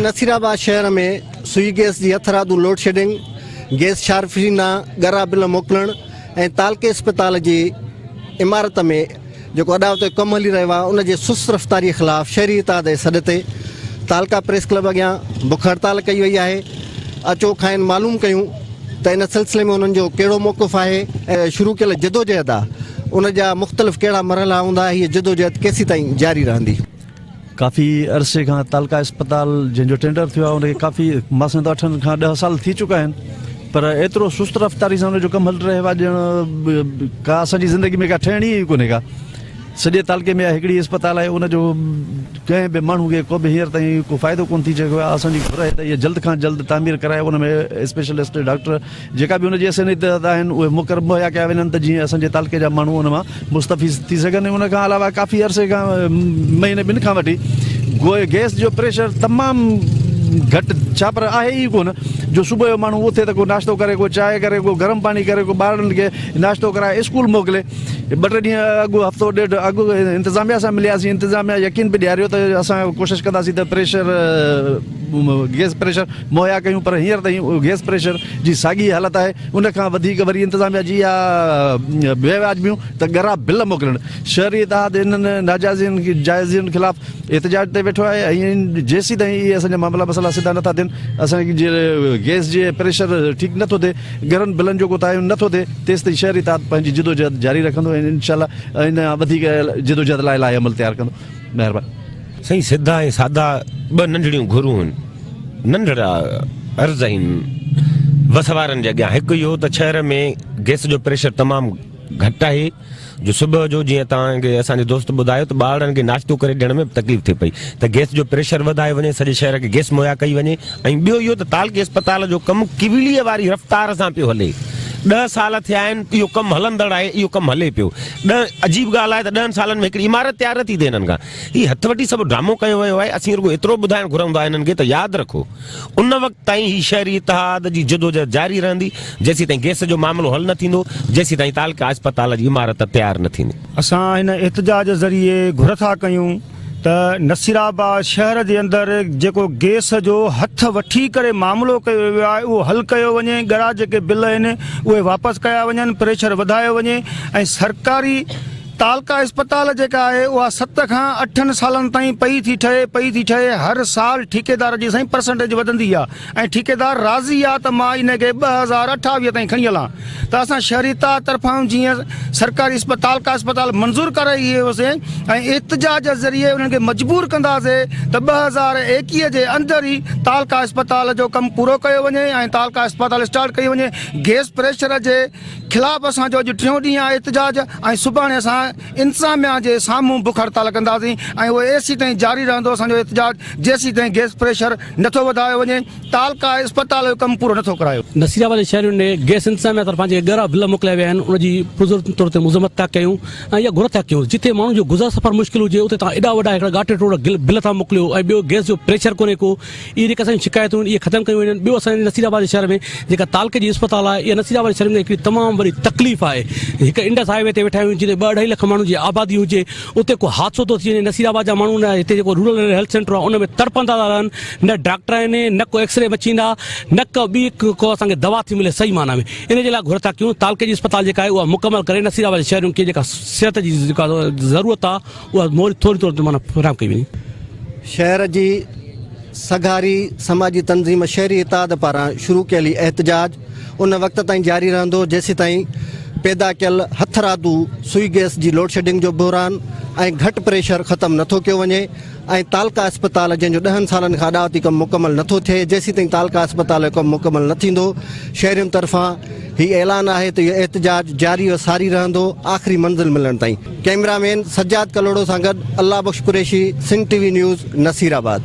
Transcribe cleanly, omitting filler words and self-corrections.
नसीराबाद शहर में सुई गैस की हथरादू लोड शेडिंग, गैस शार्फिना ॻरा बिल मोकिलण ऐं तालके अस्पताल जी इमारत में जो अॾावतो कमु हली रहियो आहे उन जे सुस्त रफ़्तारी ख़िलाफ़ शहरी इताद जे सॾ ते तालका प्रेस क्लब अॻियां बुख हड़ताल कई वई आहे। अचो खाइन मालूम कयूं त इन सिलसिले में उन्हनि जो कहिड़ो मौक़िफ़ आहे ऐं शुरू कयल जदोजहद आहे उन जा मुख़्तलिफ़ कहिड़ा मरहला हूंदा, हीअ जदोजहद केसीं ताईं जारी रहंदी? काफ़ी अरसे खां तालका अस्पताल जंहिंजो टेंडर थियो आहे उनखे काफ़ी मां सम्झां 8 खां 10 साल थी चुका आहिनि, पर एतिरो सुस्त रफ़्तारी सां उनजो कमु हली रहियो आहे ॼण का असांजी ज़िंदगी में का ठहणी ई कोन्हे का। सॼे तालके में हिकिड़ी अस्पताल आहे, उनजो कंहिं बि माण्हू खे को बि हींअर ताईं को फ़ाइदो कोन थी चुको आहे। असांजी घुर आहे त इहा जल्द खां जल्द तामीर कराए उन में स्पेशलिस्ट डॉक्टर जेका बि उनजी असनियत आहिनि उहे मुक़रर मुहैया कया वञनि त जीअं असांजे तालके जा माण्हू उन मां मुस्तफ़ीज़ थी सघनि। उन खां अलावा काफ़ी अरसे खां महीने ॿिनि खां वठी गैस जो प्रेशर तमामु घटि छा पर आहे ई कोन जो सुबुह जो माण्हू उथे त को नाश्तो करे, को चांहि करे, को गरम पाणी करे, को ॿारनि खे नाश्तो कराए स्कूल मोकिले। 2-3 ॾींहं अॻु हफ़्तो ॾेढ अॻु इंतिज़ामिया सां मिलियासीं, इंतिज़ामिया यकीन बि ॾियारियो त असां कोशिशि कंदासीं त प्रेशर गैस प्रेशर मुहैया कयूं, पर हींअर ताईं गैस प्रेशर जी साॻी हालत आहे। उन खां वधीक वरी इंतिज़ामिया जी इहा बेवाजिबियूं त ॻरा बिल मोकिलण। शहरी इतिहाद इन्हनि नाजाइज़नि जाइज़नि ख़िलाफ़ एहतजाज ते वेठो आहे ऐं जेसीं ताईं इहे असांजा मामला मसइला सिधा नथा थियनि, असांखे गैस जे प्रेशर ठीकु नथो थिए, ॻरनि बिलनि जो को तइयन नथो थिए, तेसि ताईं शहरी इतिहाद पंहिंजी जदोजहद जारी रखंदो ऐं इनशाला इन वधीक जदोजहद लाइ अमल तयारु कंदो। महिरबानी। सही सिधा ऐं सादा 2 नंढड़ियूं घुरूं आहिनि, नंढड़ा अर्ज़ आहिनि वसवारनि जे अॻियां। हिकु इहो त शहर में गैस जो प्रेशर तमामु घटि आहे, जो सुबुह जो जीअं तव्हांखे असांजे दोस्त ॿुधायो त ॿारनि खे नाश्तो करे ॾियण में तकलीफ़ थिए पई, त गैस जो प्रेशर वधाए वञे, सॼे शहर खे गैस मुहैया कई वञे। ऐं ॿियो इहो त तालके अस्पताल जो कमु किविलीअ वारी रफ़्तार सां पियो हले। 10 साल थिया आहिनि, इहो कमु हलंदड़ आहे, इहो कमु हले पियो। अजीब ॻाल्हि आहे त 10 सालनि में हिकिड़ी इमारत तयारु नथी थिए हिननि खां। हीअ हथ वठी सभु ड्रामो कयो वियो आहे। असीं रुॻो एतिरो ॿुधाइणु घुरंदो आहे हिननि खे त यादि रखो, उन वक़्तु ताईं ही शहरी इतिहाद जी जदोजहद जारी रहंदी जेसीं ताईं गैस जो मामिलो हल न थींदो, जेसीं ताईं तालका अस्पताल जी इमारत तयारु न थींदी। असां हिन एहतजाज ज़रिए घुर था कयूं त नसीराबाद शहर जे अंदरि जेको गैस जो हथ वठी करे मामिलो कयो वियो आहे उहो हल कयो वञे, ॻरा जेके बिल आहिनि उहे वापसि कया वञनि, प्रेशर वधायो वञे ऐं सरकारी तालका अस्पताल जेका आहे उहा 7 खां 8 सालनि ताईं पई थी ठहे। हर साल ठेकेदार जी साईं परसेंटेज वधंदी आहे ऐं ठेकेदार राज़ी आहे त मां इनखे 2028 ताईं खणी हलां। त असां शहरीता तरफ़ां जीअं सरकारी तालका अस्पताल मंज़ूर कराई हुयोसीं ऐं एहतजाज ज़रिए उन्हनि खे मजबूर कंदासीं त 2021 जे अंदरि ई तालका अस्पताल जो कमु पूरो कयो वञे ऐं तालका अस्पताल स्टार्ट कई वञे। गैस प्रेशर जे ख़िलाफ़ असांजो अॼु 3 ॾींहं आहे एहतजाज ऐं सुभाणे असां इंतिज़ामिया जे साम्हूं बुख हड़ताल कंदासीं ऐं उहो एसीं ताईं जारी रहंदो असांजो एहतजाज जेसीं ताईं गैस प्रेशर नथो वधायो वञे, तालका अस्पताल जो कमु पूरो नथो करायो। नसीराबाद जे शहर में गैस इंतिज़ामिया तरफ़ां जेके ॻरा बिल मोकिलिया विया आहिनि उनजी पुरज़ोर तौर ते मुज़म्मत था कयूं ऐं इहा घुर था कयूं। जिथे माण्हू जो गुज़र सफ़र मुश्किल हुजे उते तव्हां एॾा वॾा हिकिड़ा ॻाटे टोड़ बिल था मोकिलियो ऐं ॿियो गैस जो प्रेशर कोन्हे को। इहे जेके असांजी शिकायतूं आहिनि इहे ख़तमु कयूं वञनि। ॿियो असांजे नसीराबाद जे शहर में जेका तालके जी अस्पताल आहे इहा नसीराबाद जे शहर में हिकिड़ी तमामु वॾी तकलीफ़ आहे। हिकु इंडस हाईवे ते वेठा आहियूं जिते 2-2.5 लख माण्हू जी आबादी हुजे, उते को हादसो थो थी वञे। नसीराबाद जा माण्हू न हिते जेको रूरल हेल्थ सेंटर आहे उन में तड़पंदा था रहनि, न डॉक्टर आहिनि, न को एक्सरे मचींदा, न को ॿी को असांखे दवा थी मिले सही माना में। इन जे लाइ घुर था कयूं तालके जी अस्पताल जेका आहे उहा मुकमल करे नसीराबाद जे शहर खे जेका सिहत जी जेका ज़रूरत आहे उहा थोरी तौर ते माना फराहम कई वञे। शहर जी सगारी समाजी तंज़ीम शहरी इताद पारां शुरू कयल एहतजाज उन वक़्त ताईं जारी रहंदो जेसीं ताईं पैदा कयल हथरादू सुई गैस जी लोड शेडिंग जो बहरान ऐं घटि प्रेशर ख़तमु नथो कयो वञे ऐं तालका अस्पताल जंहिंजो 10 सालनि खां अॾावती कमु मुकमल नथो थिए, जेसीं ताईं तालका अस्पताल जो कमु मुकमल न थींदो शहरियुनि तरफ़ां हीउ ऐलान आहे त इहो एहतजाज जारी व सारी रहंदो आख़िरी मंज़िल मिलण ताईं। कैमरामैन सज्जाद कलोड़ो सां गॾु अल्लाह बख्श कुरैशी, सिंध TV न्यूज़, नसीराबाद।